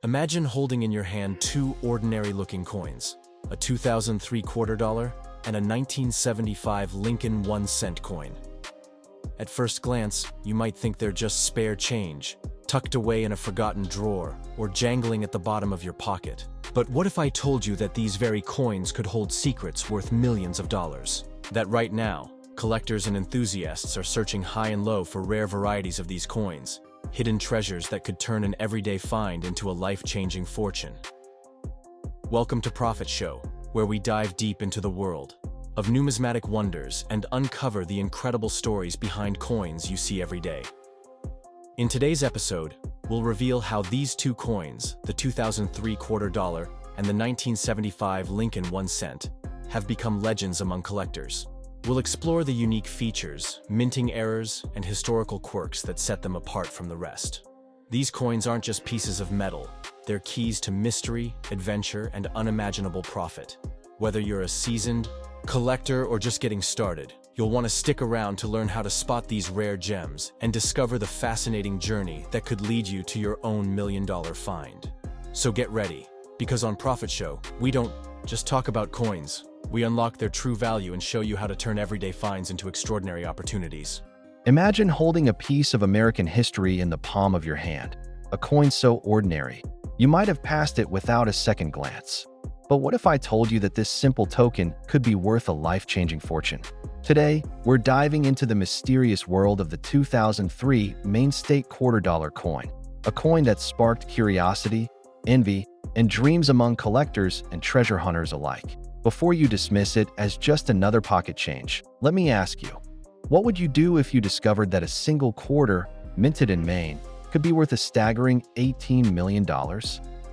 Imagine holding in your hand two ordinary-looking coins, a 2003 quarter dollar and a 1975 Lincoln 1-cent coin. At first glance, you might think they're just spare change, tucked away in a forgotten drawer or jangling at the bottom of your pocket. But what if I told you that these very coins could hold secrets worth millions of dollars? That right now, collectors and enthusiasts are searching high and low for rare varieties of these coins, hidden treasures that could turn an everyday find into a life-changing fortune. Welcome to Profit Show, where we dive deep into the world of numismatic wonders and uncover the incredible stories behind coins you see every day. In today's episode, we'll reveal how these two coins, the 2003 quarter dollar and the 1975 Lincoln 1-cent, have become legends among collectors. We'll explore the unique features, minting errors, and historical quirks that set them apart from the rest. These coins aren't just pieces of metal, they're keys to mystery, adventure, and unimaginable profit. Whether you're a seasoned collector or just getting started, you'll want to stick around to learn how to spot these rare gems and discover the fascinating journey that could lead you to your own million-dollar find. So get ready, because on Profit Show, we don't just talk about coins. We unlock their true value and show you how to turn everyday finds into extraordinary opportunities. Imagine holding a piece of American history in the palm of your hand, a coin so ordinary, you might have passed it without a second glance. But what if I told you that this simple token could be worth a life-changing fortune? Today, we're diving into the mysterious world of the 2003 Maine State quarter dollar coin, a coin that sparked curiosity, envy, and dreams among collectors and treasure hunters alike. Before you dismiss it as just another pocket change, let me ask you, what would you do if you discovered that a single quarter, minted in Maine, could be worth a staggering $18 million?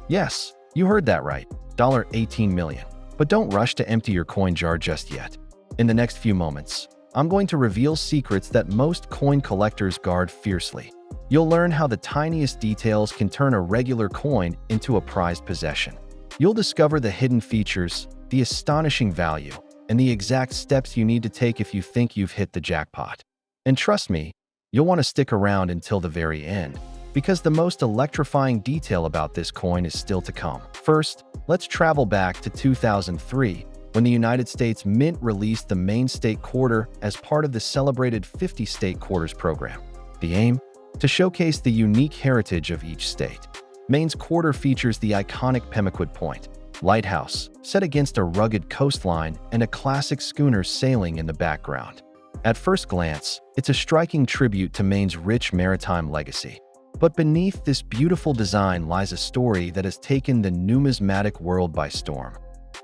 Yes, you heard that right, $18 million. But don't rush to empty your coin jar just yet. In the next few moments, I'm going to reveal secrets that most coin collectors guard fiercely. You'll learn how the tiniest details can turn a regular coin into a prized possession. You'll discover the hidden features, the astonishing value, and the exact steps you need to take if you think you've hit the jackpot. And trust me, you'll want to stick around until the very end, because the most electrifying detail about this coin is still to come. First, let's travel back to 2003, when the United States Mint released the Maine State Quarter as part of the celebrated 50 State Quarters program. The aim? To showcase the unique heritage of each state. Maine's quarter features the iconic Pemaquid Point lighthouse, set against a rugged coastline and a classic schooner sailing in the background. At first glance, it's a striking tribute to Maine's rich maritime legacy. But beneath this beautiful design lies a story that has taken the numismatic world by storm.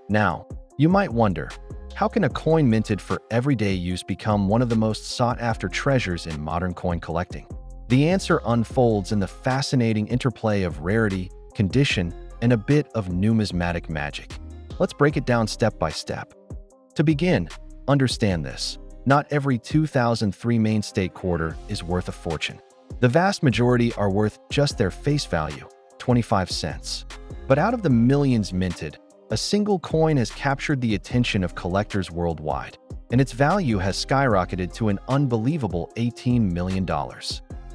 Now, you might wonder, how can a coin minted for everyday use become one of the most sought-after treasures in modern coin collecting? The answer unfolds in the fascinating interplay of rarity, condition, and a bit of numismatic magic. Let's break it down step by step. To begin, understand this. Not every 2003 Maine State quarter is worth a fortune. The vast majority are worth just their face value, 25 cents. But out of the millions minted, a single coin has captured the attention of collectors worldwide, and its value has skyrocketed to an unbelievable $18 million.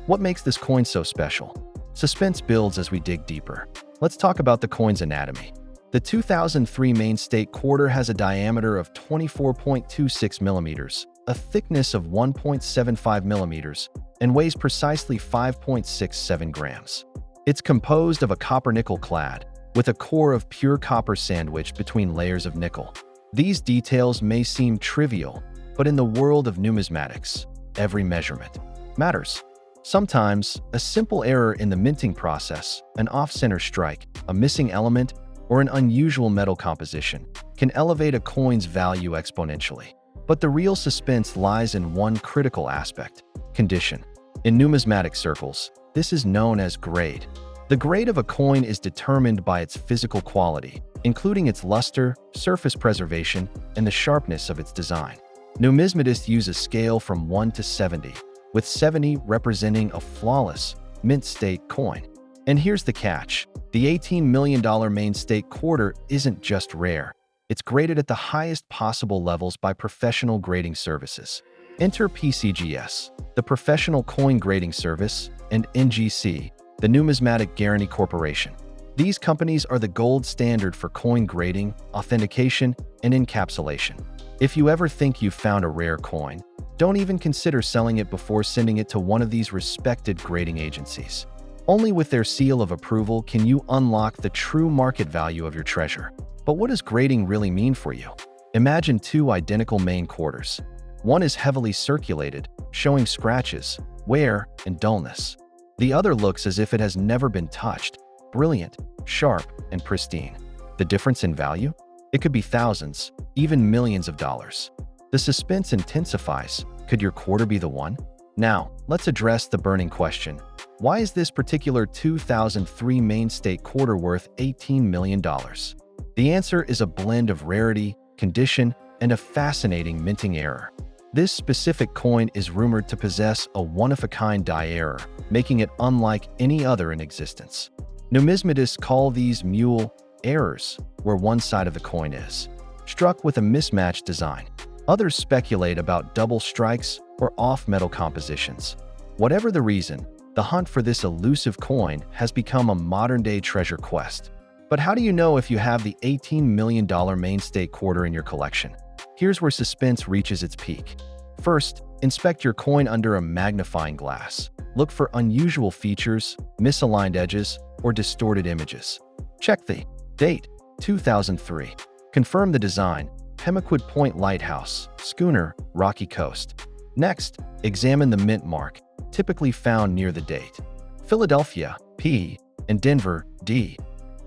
What makes this coin so special? Suspense builds as we dig deeper. Let's talk about the coin's anatomy. The 2003 Maine State quarter has a diameter of 24.26 millimeters, a thickness of 1.75 millimeters, and weighs precisely 5.67 grams. It's composed of a copper-nickel clad, with a core of pure copper sandwiched between layers of nickel. These details may seem trivial, but in the world of numismatics, every measurement matters. Sometimes, a simple error in the minting process, an off-center strike, a missing element, or an unusual metal composition can elevate a coin's value exponentially. But the real suspense lies in one critical aspect: condition. In numismatic circles, this is known as grade. The grade of a coin is determined by its physical quality, including its luster, surface preservation, and the sharpness of its design. Numismatists use a scale from 1 to 70, with 70 representing a flawless, mint state coin. And here's the catch: the $18 million Maine State quarter isn't just rare. It's graded at the highest possible levels by professional grading services. Enter PCGS, the Professional Coin Grading Service, and NGC, the Numismatic Guarantee Corporation. These companies are the gold standard for coin grading, authentication, and encapsulation. If you ever think you've found a rare coin, don't even consider selling it before sending it to one of these respected grading agencies. Only with their seal of approval can you unlock the true market value of your treasure. But what does grading really mean for you? Imagine two identical main quarters. One is heavily circulated, showing scratches, wear, and dullness. The other looks as if it has never been touched, brilliant, sharp, and pristine. The difference in value? It could be thousands, even millions of dollars. The suspense intensifies. Could your quarter be the one? Now, let's address the burning question. Why is this particular 2003 Maine State quarter worth $18 million? The answer is a blend of rarity, condition, and a fascinating minting error. This specific coin is rumored to possess a one-of-a-kind die error, making it unlike any other in existence. Numismatists call these mule errors, where one side of the coin is struck with a mismatched design. Others speculate about double strikes or off-metal compositions. Whatever the reason, the hunt for this elusive coin has become a modern-day treasure quest. But how do you know if you have the $18 million Maine State quarter in your collection? Here's where suspense reaches its peak. First, inspect your coin under a magnifying glass. Look for unusual features, misaligned edges, or distorted images. Check the date, 2003. Confirm the design, Pemaquid Point Lighthouse, Schooner, Rocky Coast. Next, examine the mint mark, typically found near the date. Philadelphia, P, and Denver, D,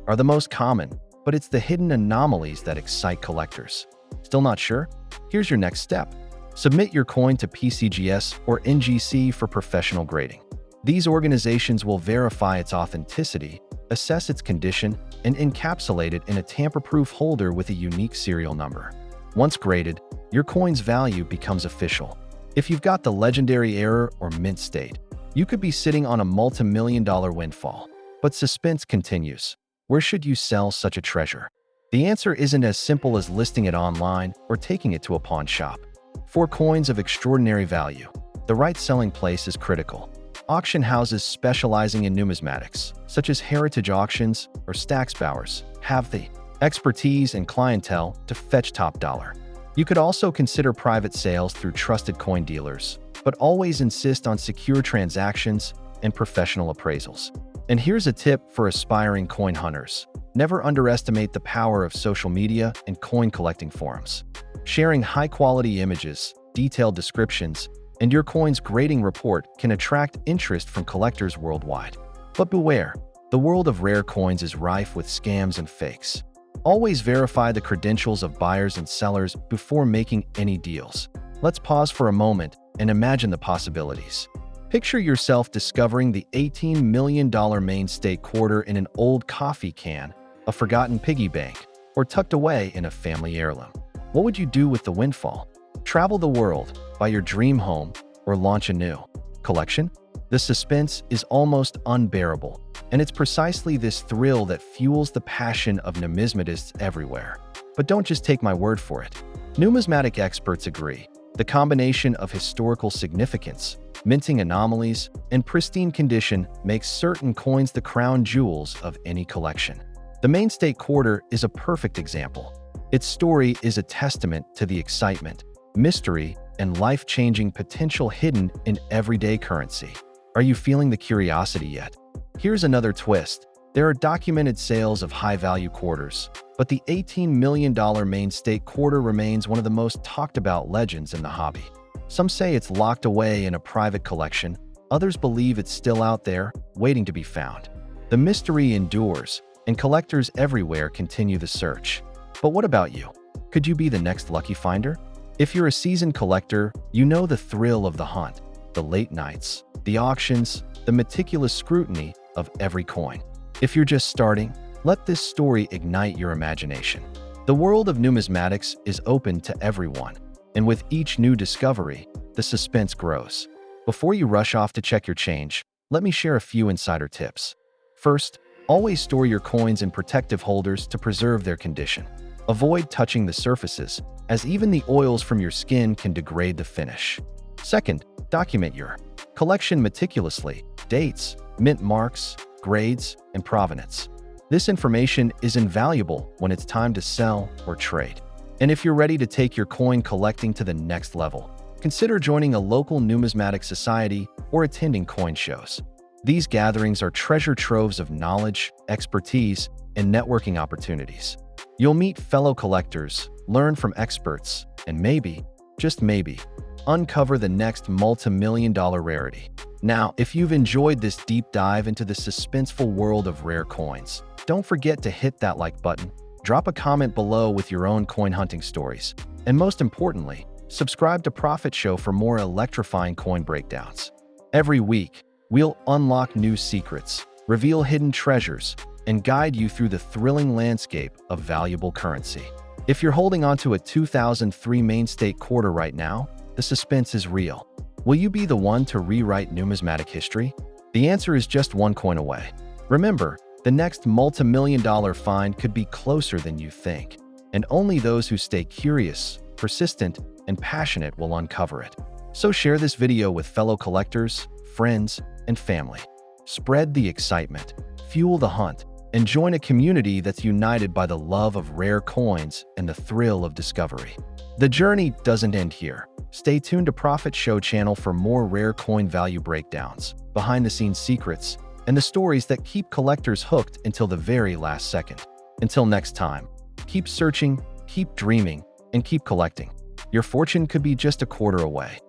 are the most common, but it's the hidden anomalies that excite collectors. Still not sure? Here's your next step. Submit your coin to PCGS or NGC for professional grading. These organizations will verify its authenticity, assess its condition, and encapsulate it in a tamper-proof holder with a unique serial number. Once graded, your coin's value becomes official. If you've got the legendary error or mint state, you could be sitting on a multi-million-dollar windfall. But suspense continues. Where should you sell such a treasure? The answer isn't as simple as listing it online or taking it to a pawn shop. For coins of extraordinary value, the right selling place is critical. Auction houses specializing in numismatics, such as Heritage Auctions or Stacksbowers, have the expertise and clientele to fetch top dollar. You could also consider private sales through trusted coin dealers, but always insist on secure transactions and professional appraisals. And here's a tip for aspiring coin hunters. Never underestimate the power of social media and coin collecting forums. Sharing high-quality images, detailed descriptions, and your coin's grading report can attract interest from collectors worldwide. But beware, the world of rare coins is rife with scams and fakes. Always verify the credentials of buyers and sellers before making any deals. Let's pause for a moment and imagine the possibilities. Picture yourself discovering the $18 million Maine State quarter in an old coffee can, a forgotten piggy bank, or tucked away in a family heirloom. What would you do with the windfall? Travel the world, buy your dream home, or launch a new collection? The suspense is almost unbearable, and it's precisely this thrill that fuels the passion of numismatists everywhere. But don't just take my word for it. Numismatic experts agree. The combination of historical significance, minting anomalies, and pristine condition makes certain coins the crown jewels of any collection. The Maine State quarter is a perfect example. Its story is a testament to the excitement, mystery, and life-changing potential hidden in everyday currency. Are you feeling the curiosity yet? Here's another twist. There are documented sales of high-value quarters, but the $18 million Maine State quarter remains one of the most talked-about legends in the hobby. Some say it's locked away in a private collection. Others believe it's still out there, waiting to be found. The mystery endures, and collectors everywhere continue the search. But what about you? Could you be the next lucky finder? If you're a seasoned collector, you know the thrill of the hunt, the late nights, the auctions, the meticulous scrutiny of every coin. If you're just starting, let this story ignite your imagination. The world of numismatics is open to everyone, and with each new discovery, the suspense grows. Before you rush off to check your change, let me share a few insider tips. First, always store your coins in protective holders to preserve their condition. Avoid touching the surfaces, as even the oils from your skin can degrade the finish. Second, document your collection meticulously: dates, mint marks, grades, and provenance. This information is invaluable when it's time to sell or trade. And if you're ready to take your coin collecting to the next level, consider joining a local numismatic society or attending coin shows. These gatherings are treasure troves of knowledge, expertise, and networking opportunities. You'll meet fellow collectors, learn from experts, and maybe, just maybe, uncover the next multi-million-dollar rarity. Now, if you've enjoyed this deep dive into the suspenseful world of rare coins, don't forget to hit that like button, drop a comment below with your own coin hunting stories, and most importantly, subscribe to Profit Show for more electrifying coin breakdowns. Every week, we'll unlock new secrets, reveal hidden treasures, and guide you through the thrilling landscape of valuable currency. If you're holding onto a 2003 Main State quarter right now, the suspense is real. Will you be the one to rewrite numismatic history? The answer is just one coin away. Remember, the next multi-million-dollar find could be closer than you think, and only those who stay curious, persistent, and passionate will uncover it. So share this video with fellow collectors, friends, and family. Spread the excitement, fuel the hunt, and join a community that's united by the love of rare coins and the thrill of discovery. The journey doesn't end here. Stay tuned to Profit Show channel for more rare coin value breakdowns, behind-the-scenes secrets, and the stories that keep collectors hooked until the very last second. Until next time, keep searching, keep dreaming, and keep collecting. Your fortune could be just a quarter away.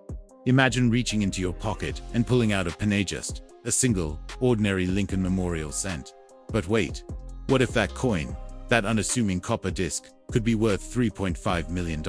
Imagine reaching into your pocket and pulling out a penny, just a single, ordinary Lincoln Memorial cent. But wait, what if that coin, that unassuming copper disc, could be worth $3.5 million?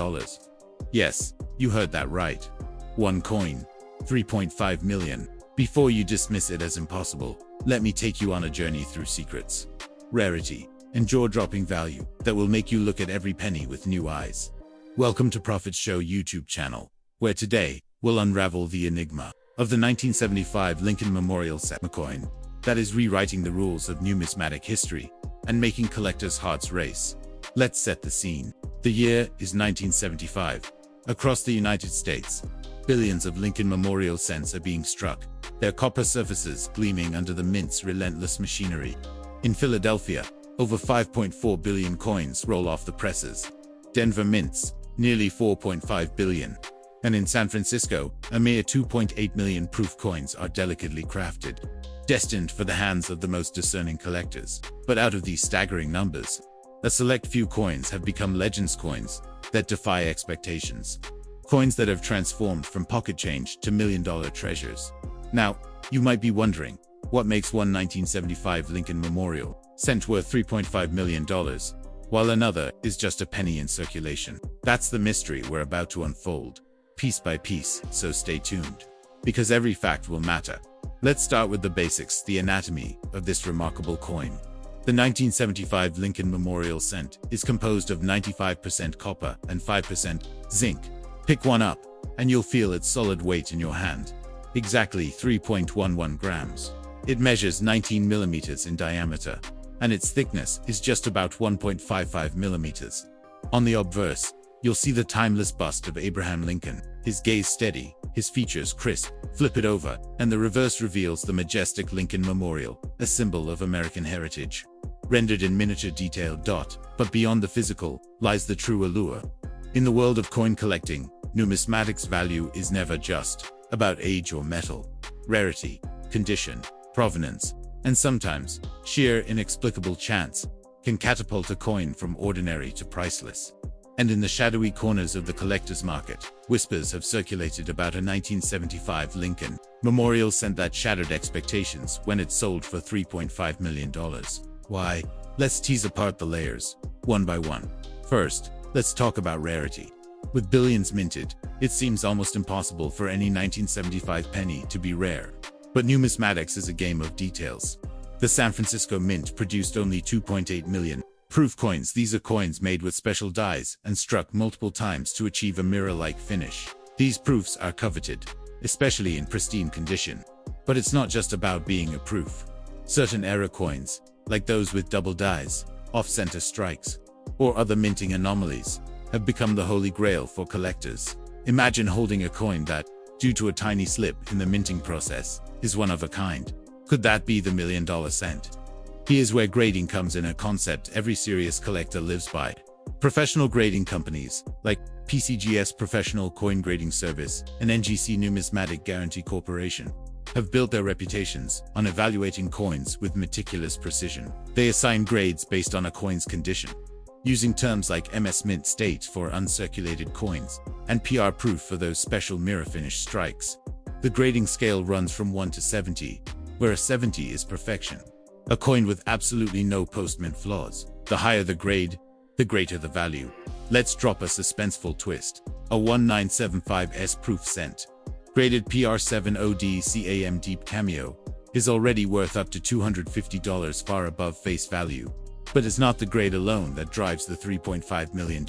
Yes, you heard that right. One coin, $3.5 million. Before you dismiss it as impossible, let me take you on a journey through secrets, rarity, and jaw-dropping value that will make you look at every penny with new eyes. Welcome to Profit Show YouTube channel, where today we'll unravel the enigma of the 1975 Lincoln Memorial cent coin that is rewriting the rules of numismatic history and making collectors' hearts race. Let's set the scene. The year is 1975. Across the United States, billions of Lincoln Memorial cents are being struck, their copper surfaces gleaming under the mint's relentless machinery. In Philadelphia, over 5.4 billion coins roll off the presses. Denver mints nearly 4.5 billion. And in San Francisco, a mere 2.8 million proof coins are delicately crafted, destined for the hands of the most discerning collectors. But out of these staggering numbers, a select few coins have become legends coins that defy expectations. Coins that have transformed from pocket change to million-dollar treasures. Now, you might be wondering, what makes one 1975 Lincoln Memorial cent worth $3.5 million, while another is just a penny in circulation? That's the mystery we're about to unfold, piece by piece, so stay tuned, because every fact will matter. Let's start with the basics, the anatomy of this remarkable coin. The 1975 Lincoln Memorial cent is composed of 95% copper and 5% zinc. Pick one up, and you'll feel its solid weight in your hand. Exactly 3.11 grams. It measures 19 millimeters in diameter, and its thickness is just about 1.55 millimeters. On the obverse, you'll see the timeless bust of Abraham Lincoln, his gaze steady, his features crisp. Flip it over, and the reverse reveals the majestic Lincoln Memorial, a symbol of American heritage. Rendered in miniature detail. But beyond the physical lies the true allure. In the world of coin collecting, numismatics value is never just about age or metal. Rarity, condition, provenance, and sometimes sheer inexplicable chance can catapult a coin from ordinary to priceless. And in the shadowy corners of the collector's market, whispers have circulated about a 1975 Lincoln Memorial cent that shattered expectations when it sold for $3.5 million. Why? Let's tease apart the layers, one by one. First, let's talk about rarity. With billions minted, it seems almost impossible for any 1975 penny to be rare. But numismatics is a game of details. The San Francisco Mint produced only 2.8 million proof coins. These are coins made with special dies and struck multiple times to achieve a mirror-like finish. These proofs are coveted, especially in pristine condition. But it's not just about being a proof. Certain error coins, like those with double dies, off-center strikes, or other minting anomalies, have become the holy grail for collectors. Imagine holding a coin that, due to a tiny slip in the minting process, is one of a kind. Could that be the $1 million cent? Here's where grading comes in, a concept every serious collector lives by. Professional grading companies, like PCGS Professional Coin Grading Service and NGC Numismatic Guarantee Corporation, have built their reputations on evaluating coins with meticulous precision. They assign grades based on a coin's condition, using terms like MS Mint State for uncirculated coins and PR Proof for those special mirror finish strikes. The grading scale runs from 1 to 70, where a 70 is perfection, a coin with absolutely no post-mint flaws. The higher the grade, the greater the value. Let's drop a suspenseful twist. A 1975S proof cent, graded PR7OD CAM Deep Cameo, is already worth up to $250, far above face value. But it's not the grade alone that drives the $3.5 million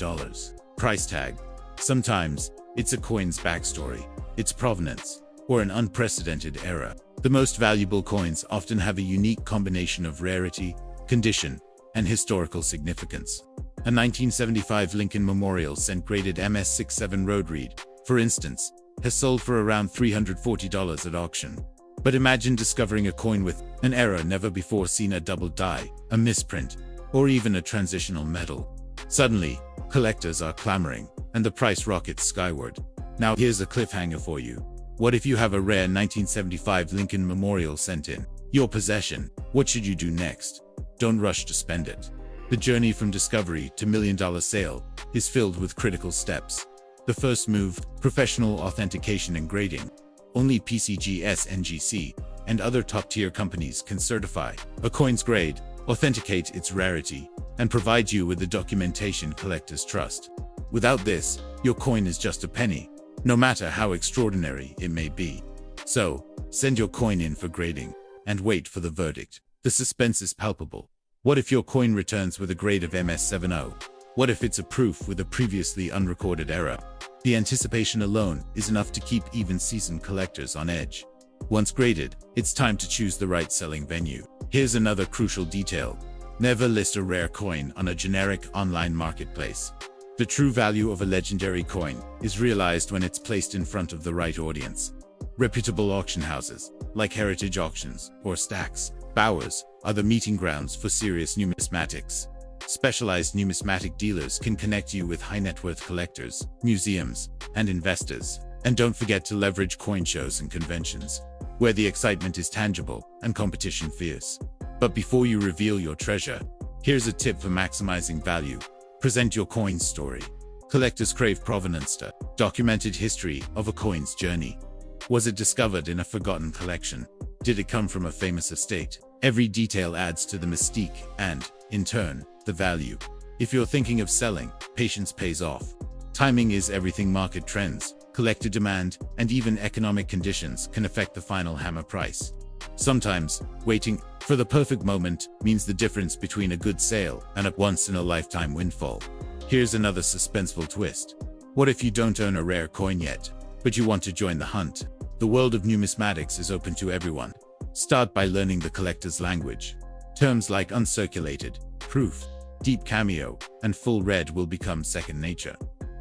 price tag. Sometimes, it's a coin's backstory, its provenance, or an unprecedented era. The most valuable coins often have a unique combination of rarity, condition, and historical significance. A 1975 Lincoln Memorial Cent graded MS67 Road Read, for instance, has sold for around $340 at auction. But imagine discovering a coin with an error never before seen, a double die, a misprint, or even a transitional metal. Suddenly, collectors are clamoring, and the price rockets skyward. Now here's a cliffhanger for you. What if you have a rare 1975 Lincoln Memorial Cent in your possession? What should you do next? Don't rush to spend it. The journey from discovery to million-dollar sale is filled with critical steps. The first move, professional authentication and grading. Only PCGS, NGC, and other top-tier companies can certify a coin's grade, authenticate its rarity, and provide you with the documentation collectors trust. Without this, your coin is just a penny, no matter how extraordinary it may be. So, send your coin in for grading, and wait for the verdict. The suspense is palpable. What if your coin returns with a grade of MS70? What if it's a proof with a previously unrecorded error? The anticipation alone is enough to keep even seasoned collectors on edge. Once graded, it's time to choose the right selling venue. Here's another crucial detail. Never list a rare coin on a generic online marketplace. The true value of a legendary coin is realized when it's placed in front of the right audience. Reputable auction houses, like Heritage Auctions or Stax Bowers, are the meeting grounds for serious numismatics. Specialized numismatic dealers can connect you with high-net-worth collectors, museums, and investors. And don't forget to leverage coin shows and conventions, where the excitement is tangible and competition fierce. But before you reveal your treasure, here's a tip for maximizing value. Present your coin's story. Collectors crave provenance, the documented history of a coin's journey. Was it discovered in a forgotten collection? Did it come from a famous estate? Every detail adds to the mystique and, in turn, the value. If you're thinking of selling, patience pays off. Timing is everything. Market trends, collector demand, and even economic conditions can affect the final hammer price. Sometimes, waiting for the perfect moment means the difference between a good sale and a once-in-a-lifetime windfall. Here's another suspenseful twist. What if you don't own a rare coin yet, but you want to join the hunt? The world of numismatics is open to everyone. Start by learning the collector's language. Terms like uncirculated, proof, deep cameo, and full red will become second nature.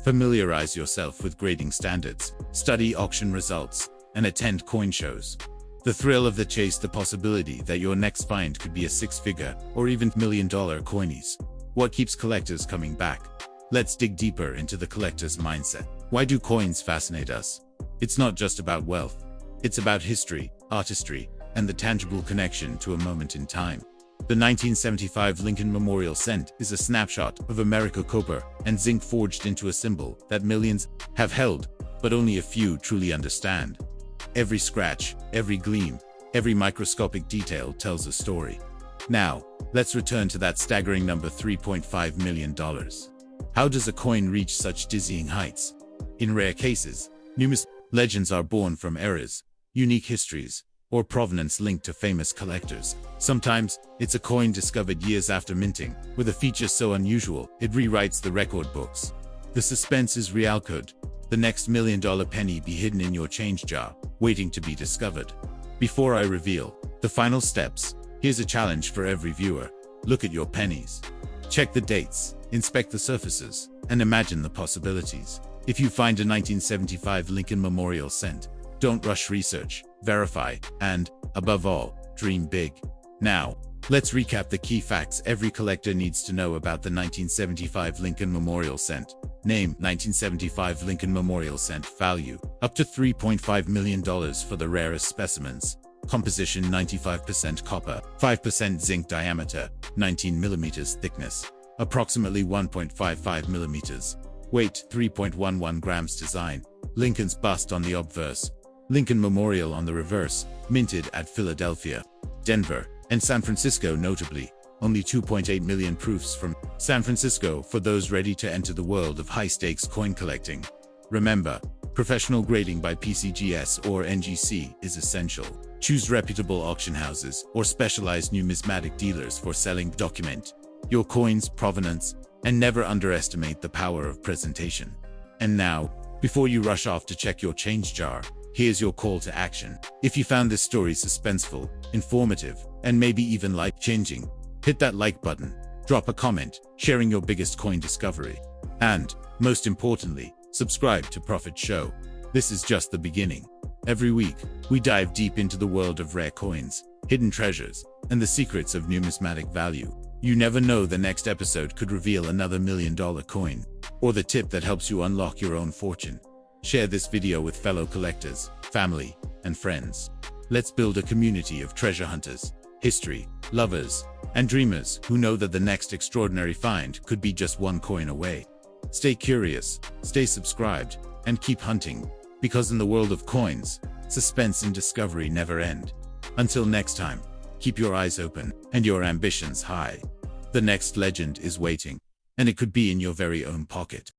Familiarize yourself with grading standards, study auction results, and attend coin shows. The thrill of the chase, the possibility that your next find could be a six-figure or even million-dollar coinies. What keeps collectors coming back? Let's dig deeper into the collector's mindset. Why do coins fascinate us? It's not just about wealth. It's about history, artistry, and the tangible connection to a moment in time. The 1975 Lincoln Memorial Cent is a snapshot of America, copper and zinc forged into a symbol that millions have held, but only a few truly understand. Every scratch, every gleam, every microscopic detail tells a story. Now, let's return to that staggering number, $3.5 million. How does a coin reach such dizzying heights? In rare cases, numerous legends are born from errors, unique histories, or provenance linked to famous collectors. Sometimes, it's a coin discovered years after minting, with a feature so unusual it rewrites the record books. The suspense is real. Could the next million-dollar penny be hidden in your change jar, waiting to be discovered? Before I reveal the final steps, here's a challenge for every viewer. Look at your pennies. Check the dates, inspect the surfaces, and imagine the possibilities. If you find a 1975 Lincoln Memorial Cent, don't rush. Research, verify, and, above all, dream big. Now, Let's recap the key facts every collector needs to know about the 1975 Lincoln Memorial Cent. Name: 1975 Lincoln Memorial Cent. Value: up to $3.5 million for the rarest specimens. Composition: 95% copper, 5% zinc. Diameter: 19 millimeters. Thickness: approximately 1.55 millimeters. Weight: 3.11 grams. Design: Lincoln's bust on the obverse, Lincoln Memorial on the reverse. Minted at Philadelphia, Denver, and San Francisco. Notably, only 2.8 million proofs from San Francisco for those ready to enter the world of high-stakes coin collecting. Remember, professional grading by PCGS or NGC is essential. Choose reputable auction houses or specialized numismatic dealers for selling. Document your coin's provenance and never underestimate the power of presentation. And now, before you rush off to check your change jar, here's your call to action. If you found this story suspenseful, informative, and maybe even life-changing, hit that like button, drop a comment, sharing your biggest coin discovery. And, most importantly, subscribe to Profit Show. This is just the beginning. Every week, we dive deep into the world of rare coins, hidden treasures, and the secrets of numismatic value. You never know, the next episode could reveal another $1 million coin, or the tip that helps you unlock your own fortune. Share this video with fellow collectors, family, and friends. Let's build a community of treasure hunters, history lovers, and dreamers who know that the next extraordinary find could be just one coin away. Stay curious, stay subscribed, and keep hunting, because in the world of coins, suspense and discovery never end. Until next time, keep your eyes open and your ambitions high. The next legend is waiting, and it could be in your very own pocket.